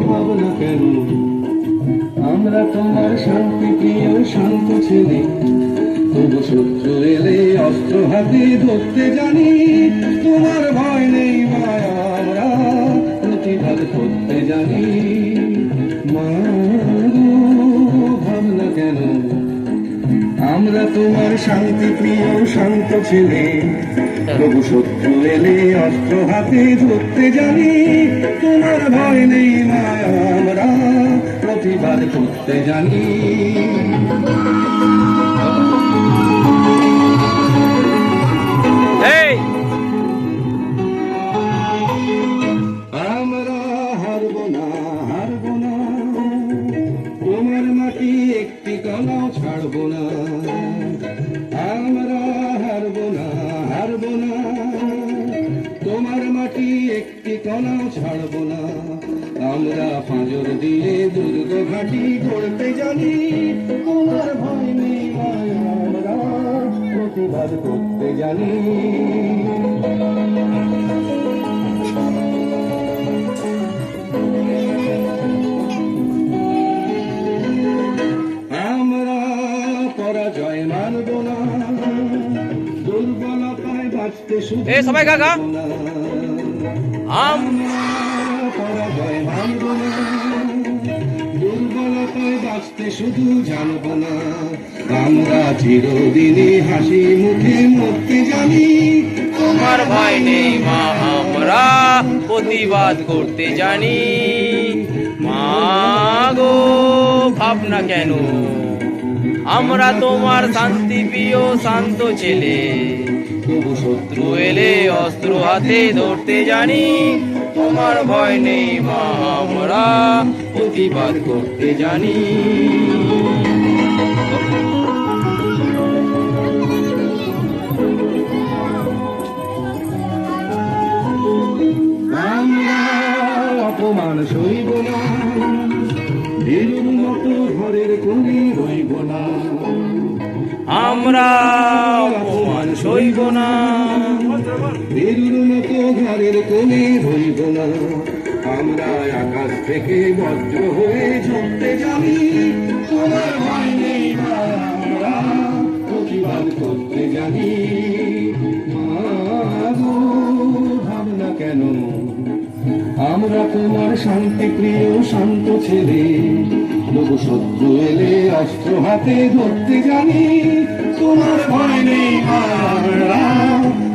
ভাবনা কেন? আমরা তোমার শান্তি প্রিয় শান্ত ছেলে, তবু শত্রু এলে অস্ত্র হাতে ধরতে জানি। তোমার ভয় নেই মায়া, আমরা প্রতিবাদ করতে জানি। মা গো, ভাবনা কেন? আমরা তোমার শান্তি প্রিয় শান্ত ছেলে, তবু শত্রু এলে অস্ত্র হাতে ধরতে জানি। তোমার ভয় নেই মায়া, আমরা প্রতিবাদ করতে জানি। আমরা হারবো না, হারবো না, তোমার মাটি একটি কণাও ছাড়বো না। আমরা হারবো না, হারবো না, তোমার মাটি একটি কণাও ছাড়বো না। আমরা ফাঁজর দিয়ে দুর্গ ঘাঁটি করতে জানি। তোমার ভয় নেই মায়া, আমরা প্রতিবাদ করতে জানি। আমরা পরাজয় মানব না, দুর্বলতায় বাঁচতে শুধু সবাই কাকা আমরা পরাজয় মানব না, দুর্বলতায় বাঁচতে শুধু জানব না। আমরা চিরদিনই হাসি মুখে মরতে জানি। তোমার ভয় নেই মা, আমরা প্রতিবাদ করতে জানি। মা গো, ভাবনা কেন? আমরা তোমার শান্তি প্রিয় শান্ত ছেলে, তবু শত্রু এলে অস্ত্র হাতে ধরতে জানি। তোমার ভয় নেই মা, আমরা প্রতিবাদ করতে জানি। আমরা অপমান সইব না, ভীরুর মতো ঘরের কোণে রইব না। আমরা অপমান সইব না, ভীরুর মতো ঘরের কোণে রইব না। আমরা আকাশ থেকে বজ্র হয়ে ঝরতে জানি। তোমার ভয় নেই মা, আমরা প্রতিবাদ করতে জানি। মা গো, ভাবনা কেন? আমরা তোমার শান্তি প্রিয় শান্ত ছেলে, তবু শত্রু এলে অস্ত্র হাতে ধরতে জানি। তোমার ভয় নেই মা, আমরা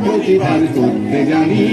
প্রতিবাদ করতে জানি।